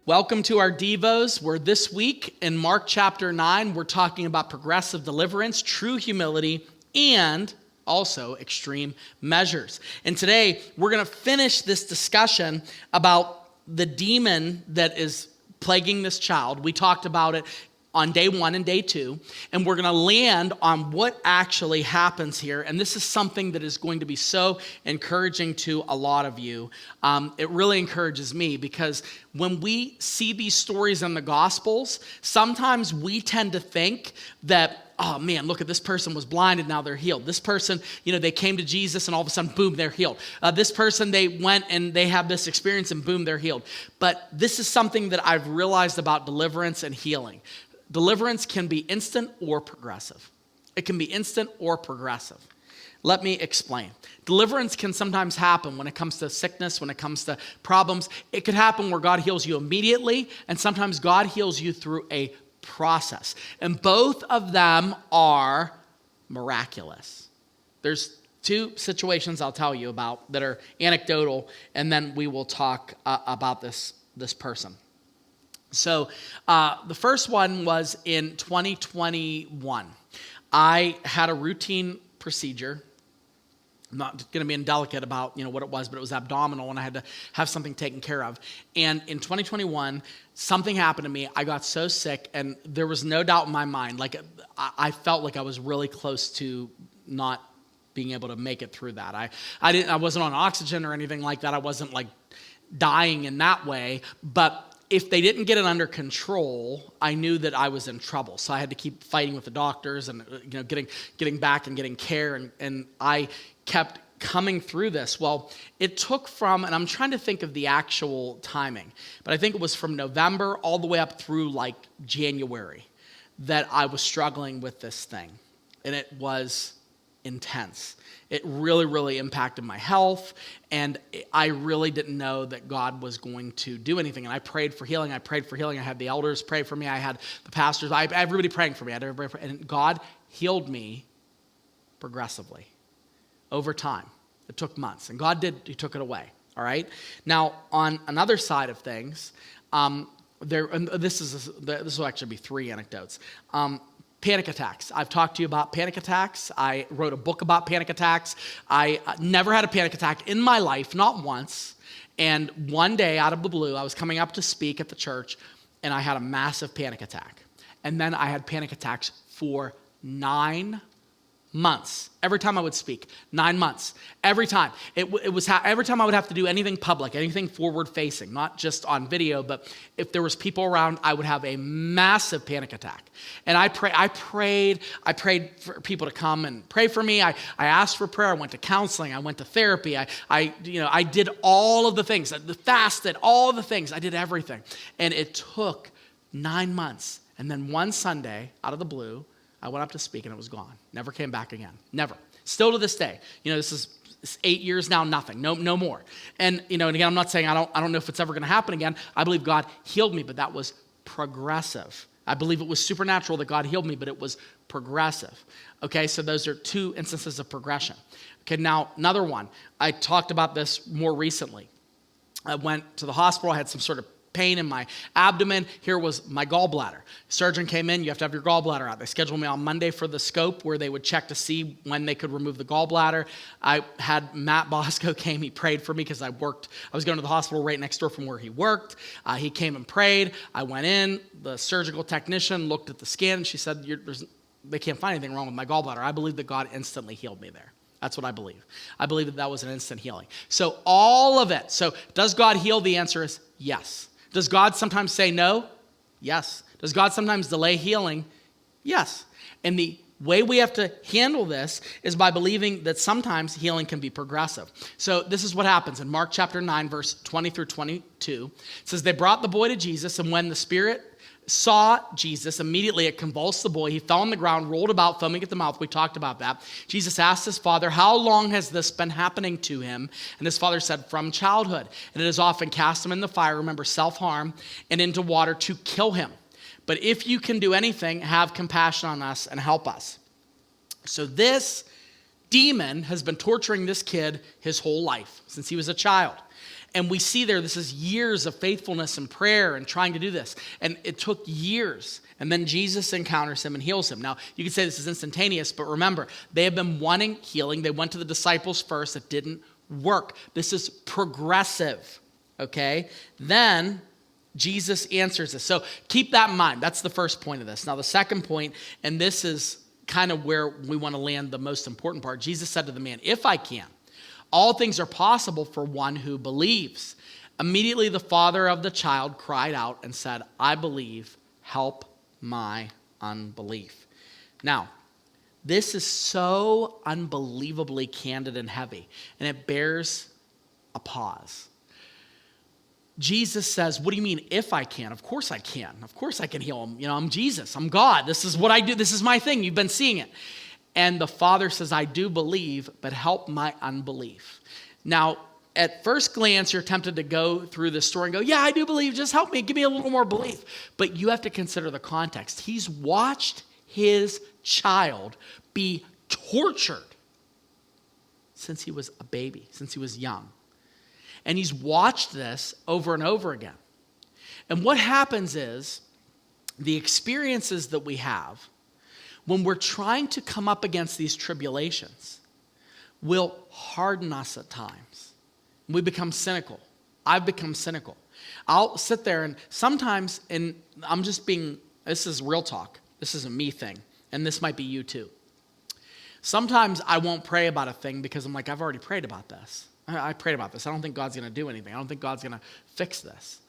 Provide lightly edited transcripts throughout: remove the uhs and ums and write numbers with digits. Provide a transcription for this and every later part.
Welcome to our Devos, where this week in Mark chapter 9, we're talking about progressive deliverance, true humility, and also extreme measures. And today, we're going to finish this discussion about the demon that is plaguing this child. We talked about it on day 1 and day 2, and we're going to land on what actually happens here. And this is something that is going to be so encouraging to a lot of you. It really encourages me because when we see these stories in the Gospels, sometimes we tend to think that, oh man, look at this person was blind and now they're healed. This person, they came to Jesus and all of a sudden, boom, they're healed. This person, they went and they have this experience and boom, they're healed. But this is something that I've realized about deliverance and healing. Deliverance can be instant or progressive. It can be instant or progressive. Let me explain. Deliverance can sometimes happen when it comes to sickness, when it comes to problems. It could happen where God heals you immediately, and sometimes God heals you through a process. And both of them are miraculous. There's 2 situations I'll tell you about that are anecdotal, and then we will talk about this person. So the first one was in 2021. I had a routine procedure. I'm not going to be indelicate about what it was, but it was abdominal, and I had to have something taken care of. And in 2021, something happened to me. I got so sick, and there was no doubt in my mind. Like I felt like I was really close to not being able to make it through that. I wasn't on oxygen or anything like that. I wasn't like dying in that way, but if they didn't get it under control, I knew that I was in trouble. So I had to keep fighting with the doctors and getting back and getting care. And I kept coming through this. Well, it took from, and I'm trying to think of the actual timing, but I think it was from November all the way up through like January that I was struggling with this thing. And it was intense. It really, really impacted my health, and I really didn't know that God was going to do anything. And I prayed for healing. I had the elders pray for me. I had the pastors. I had everybody praying for me. And God healed me progressively over time. It took months, and He took it away. All right. Now, on another side of things, this will actually be 3 anecdotes. Panic attacks. I've talked to you about panic attacks. I wrote a book about panic attacks. I never had a panic attack in my life, not once. And one day, out of the blue, I was coming up to speak at the church, and I had a massive panic attack. And then I had panic attacks for 9 months. Every time I would speak, 9 months. Every time. Every time I would have to do anything public, anything forward-facing, not just on video, but if there was people around, I would have a massive panic attack. And I prayed for people to come and pray for me. I asked for prayer. I went to counseling. I went to therapy. I did all of the things. I fasted, all the things. I did everything. And it took 9 months. And then one Sunday, out of the blue, I went up to speak and it was gone. Never came back again. Never. Still to this day. This is 8 years now, nothing. No more. And and again, I'm not saying I don't know if it's ever going to happen again. I believe God healed me, but that was progressive. I believe it was supernatural that God healed me, but it was progressive. Okay, so those are 2 instances of progression. Okay, now another one. I talked about this more recently. I went to the hospital. I had some sort of pain in my abdomen. Here was my gallbladder. Surgeon came in, you have to have your gallbladder out. They scheduled me on Monday for the scope where they would check to see when they could remove the gallbladder. I had Matt Bosco came, he prayed for me because I was going to the hospital right next door from where he worked. He came and prayed. I went in, the surgical technician looked at the scan and she said, they can't find anything wrong with my gallbladder. I believe that God instantly healed me there. That's what I believe. I believe that was an instant healing. So all of it. So does God heal? The answer is yes. Does God sometimes say no? Yes. Does God sometimes delay healing? Yes. And the way we have to handle this is by believing that sometimes healing can be progressive. So this is what happens in Mark chapter 9, verse 20 through 22. It says, they brought the boy to Jesus, and when the spirit saw Jesus, immediately it convulsed the boy. He fell on the ground, rolled about, foaming at the mouth. We talked about that. Jesus asked his father, how long has this been happening to him? And his father said, from childhood. And it has often cast him in the fire, remember, self-harm, and into water to kill him. But if you can do anything, have compassion on us and help us. So this demon has been torturing this kid his whole life, since he was a child. And we see there, this is years of faithfulness and prayer and trying to do this. And it took years. And then Jesus encounters him and heals him. Now, you could say this is instantaneous, but remember, they have been wanting healing. They went to the disciples first. It didn't work. This is progressive, okay? Then Jesus answers this. So keep that in mind. That's the first point of this. Now, the second point, and this is kind of where we want to land the most important part. Jesus said to the man, "If I can, all things are possible for one who believes." Immediately the father of the child cried out and said, "I believe, help my unbelief." Now, this is so unbelievably candid and heavy, and it bears a pause. Jesus says, "What do you mean, if I can? Of course I can. Of course I can heal him. I'm Jesus. I'm God. This is what I do. This is my thing. You've been seeing it." And the father says, "I do believe, but help my unbelief." Now, at first glance, you're tempted to go through this story and go, "Yeah, I do believe. Just help me. Give me a little more belief." But you have to consider the context. He's watched his child be tortured since he was a baby, since he was young. And he's watched this over and over again. And what happens is the experiences that we have when we're trying to come up against these tribulations will harden us at times. We become cynical. I've become cynical. I'll sit there and sometimes, and this is real talk. This is a me thing. And this might be you too. Sometimes I won't pray about a thing because I'm like, I've already prayed about this. I prayed about this. I don't think God's going to do anything. I don't think God's going to fix this.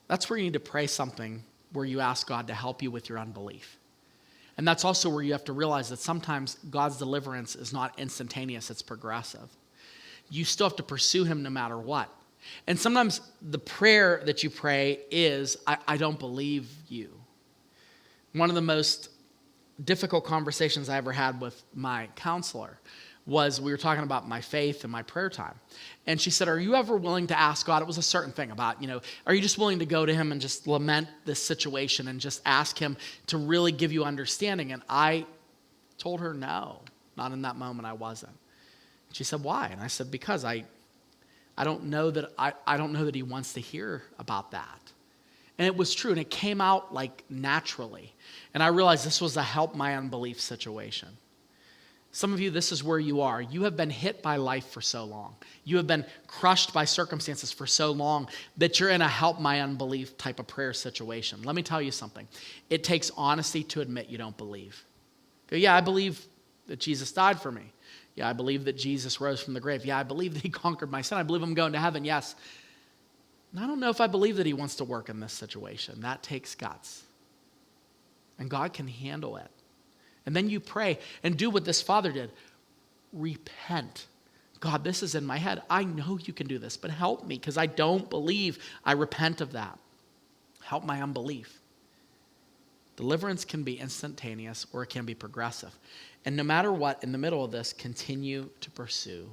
That's where you need to pray something where you ask God to help you with your unbelief. And that's also where you have to realize that sometimes God's deliverance is not instantaneous, it's progressive. You still have to pursue him no matter what. And sometimes the prayer that you pray is, I don't believe you. One of the most difficult conversations I ever had with my counselor was we were talking about my faith and my prayer time. And she said, "Are you ever willing to ask God?" It was a certain thing about, are you just willing to go to him and just lament this situation and just ask him to really give you understanding? And I told her, no, not in that moment I wasn't. She said, "Why?" And I said, "Because I don't know that I don't know that he wants to hear about that." And it was true, and it came out like naturally. And I realized this was a help my unbelief situation. Some of you, this is where you are. You have been hit by life for so long. You have been crushed by circumstances for so long that you're in a help my unbelief type of prayer situation. Let me tell you something. It takes honesty to admit you don't believe. Go, "Yeah, I believe that Jesus died for me. Yeah, I believe that Jesus rose from the grave. Yeah, I believe that he conquered my sin. I believe I'm going to heaven. Yes. And I don't know if I believe that he wants to work in this situation." That takes guts. And God can handle it. And then you pray and do what this father did. Repent. "God, this is in my head. I know you can do this, but help me because I don't believe. I repent of that. Help my unbelief." Deliverance can be instantaneous or it can be progressive. And no matter what, in the middle of this, continue to pursue